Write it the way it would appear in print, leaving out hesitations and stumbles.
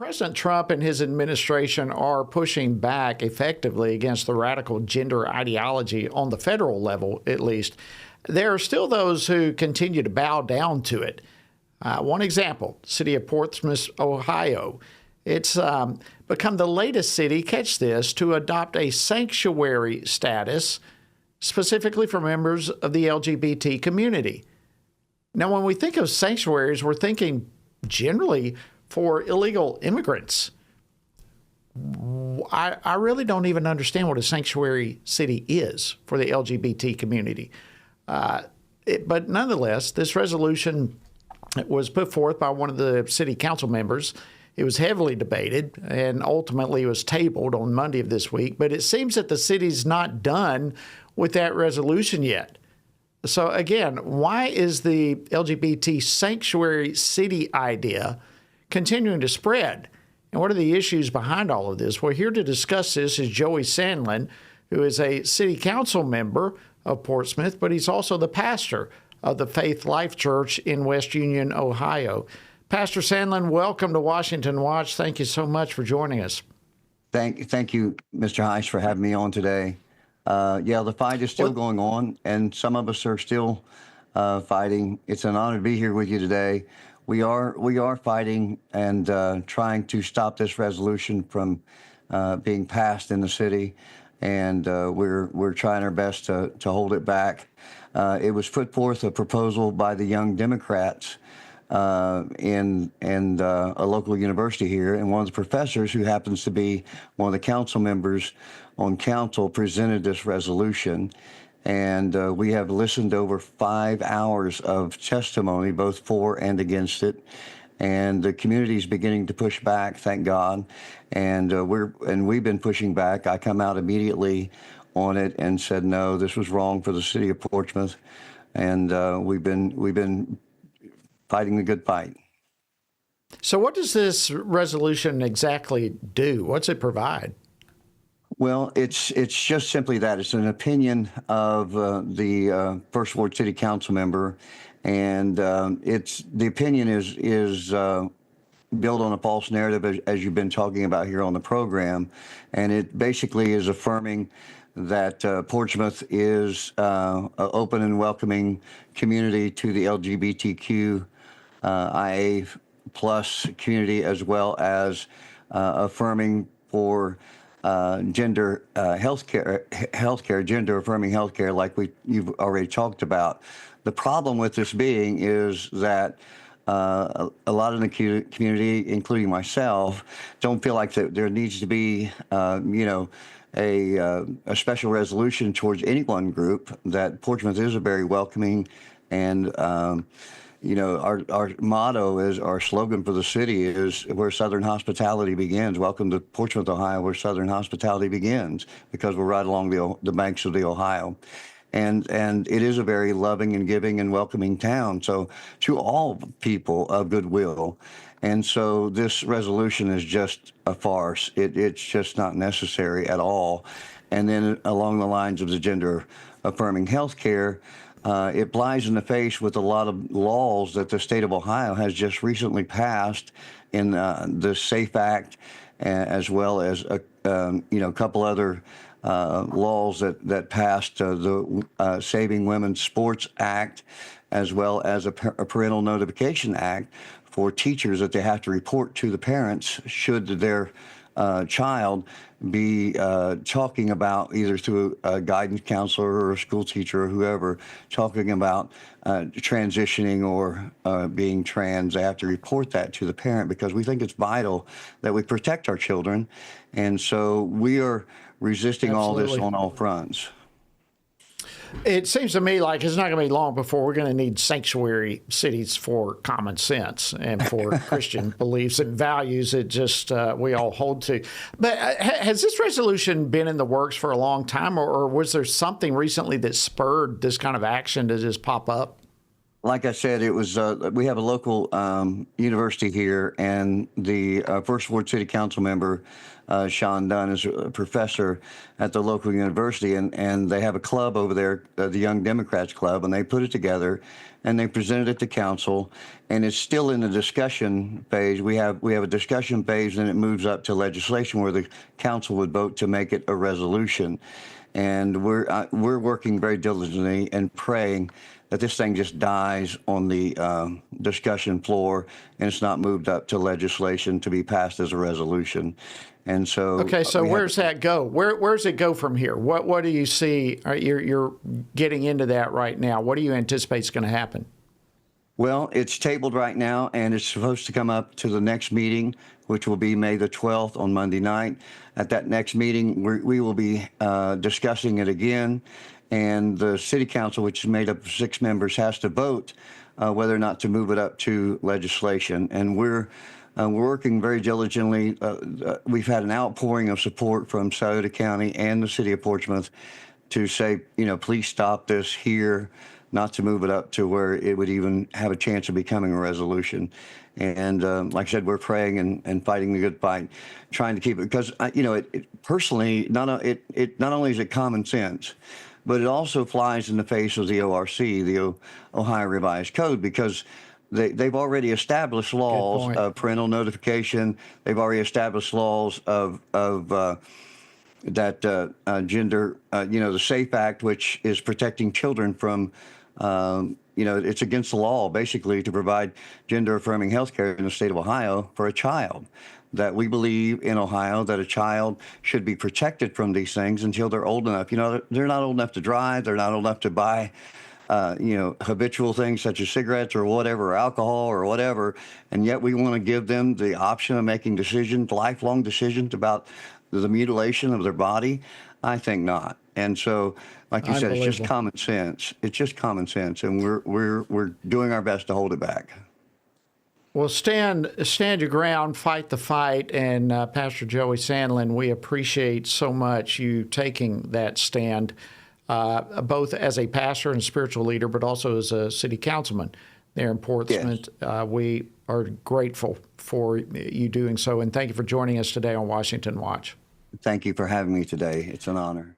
President Trump and his administration are pushing back effectively against the radical gender ideology on the federal level, at least. There are still those who continue to bow down to it. One example, city of Portsmouth, Ohio. It's become the latest city, catch this, to adopt a sanctuary status specifically for members of the LGBT community. Now, when we think of sanctuaries, we're thinking generally for illegal immigrants. I really don't even understand what a sanctuary city is for the LGBT community. But nonetheless, this resolution was put forth by one of the city council members. It was heavily debated and ultimately was tabled on Monday of this week. But it seems that the city's not done with that resolution yet. So again, why is the LGBT sanctuary city idea continuing to spread? And what are the issues behind all of this? Well, here to discuss this is Joey Sandlin, who is a city council member of Portsmouth, but he's also the pastor of the Faith Life Church in West Union, Ohio. Pastor Sandlin, welcome to Washington Watch. Thank you so much for joining us. Thank you, Mr. Heiss, for having me on today. The fight is still going on, and some of us are still fighting. It's an honor to be here with you today. We are fighting and trying to stop this resolution from being passed in the city, and we're trying our best to hold it back. It was put forth a proposal by the Young Democrats in a local university here, and one of the professors, who happens to be one of the council members on council, presented this resolution. And we have listened to over 5 hours of testimony, both for and against it. And the community is beginning to push back, thank God. And we've been pushing back. I come out immediately on it and said, no, this was wrong for the city of Portsmouth. And we've been fighting the good fight. So what does this resolution exactly do? What's it provide? Well, it's just simply that. It's an opinion of the First Ward City Council member, and the opinion is built on a false narrative, as you've been talking about here on the program, and it basically is affirming that Portsmouth is an open and welcoming community to the LGBTQ IA plus community, as well as affirming for gender healthcare, gender affirming healthcare, like you've already talked about. The problem with this being is that a lot of the community, including myself, don't feel like that there needs to be, a special resolution towards any one group. That Portsmouth is a very welcoming and our motto is, our slogan for the city is, where Southern hospitality begins. Welcome to Portsmouth, Ohio, where Southern hospitality begins, because we're right along the banks of the Ohio. And it is a very loving and giving and welcoming town, so to all people of goodwill. And so this resolution is just a farce. It's just not necessary at all. And then along the lines of the gender affirming health care, it flies in the face with a lot of laws that the state of Ohio has just recently passed in the SAFE Act, as well as a couple other laws that passed, the Saving Women's Sports Act, as well as a Parental Notification Act for teachers, that they have to report to the parents should their child be talking about, either through a guidance counselor or a school teacher or whoever, talking about transitioning or being trans. They have to report that to the parent, because we think it's vital that we protect our children. And so we are resisting Absolutely. all this on all fronts. It seems to me like it's not going to be long before we're going to need sanctuary cities for common sense and for Christian beliefs and values that just we all hold to. But has this resolution been in the works for a long time, or was there something recently that spurred this kind of action to just pop up? like I said, it was, we have a local university here, and the First Ward City Council member, Sean Dunn, is a professor at the local university, and they have a club over there, the Young Democrats Club, and they put it together, and they presented it to council, and it's still in the discussion phase. We have a discussion phase, and it moves up to legislation where the council would vote to make it a resolution. And we're working very diligently and praying that this thing just dies on the discussion floor and it's not moved up to legislation to be passed as a resolution. And so, okay, so where's that go? Where's it go from here? What do you see? You're getting into that right now. What do you anticipate is going to happen? Well, it's tabled right now, and it's supposed to come up to the next meeting, which will be May the 12th on Monday night. At that next meeting, we will be discussing it again, and the city council, which is made up of 6 members, has to vote whether or not to move it up to legislation. And we're working very diligently. We've had an outpouring of support from Scioto County and the city of Portsmouth to say, please stop this here, not to move it up to where it would even have a chance of becoming a resolution. And like I said, we're praying and fighting the good fight, trying to keep it, because personally, not only is it common sense, but it also flies in the face of the ORC, the Ohio Revised Code, because they've already established laws of parental notification. They've already established laws of that gender, the SAFE Act, which is protecting children from, it's against the law, basically, to provide gender-affirming health care in the state of Ohio for a child. That we believe in Ohio that a child should be protected from these things until they're old enough. They're not old enough to drive. They're not old enough to buy, habitual things such as cigarettes or whatever, or alcohol or whatever. And yet we want to give them the option of making decisions, lifelong decisions about the mutilation of their body. I think not. And so, like you said, it's just common sense. It's just common sense, and we're doing our best to hold it back. Well, stand your ground, fight the fight, and Pastor Joey Sandlin, we appreciate so much you taking that stand, both as a pastor and spiritual leader, but also as a city councilman there in Portsmouth. Yes. We are grateful for you doing so, and thank you for joining us today on Washington Watch. Thank you for having me today. It's an honor.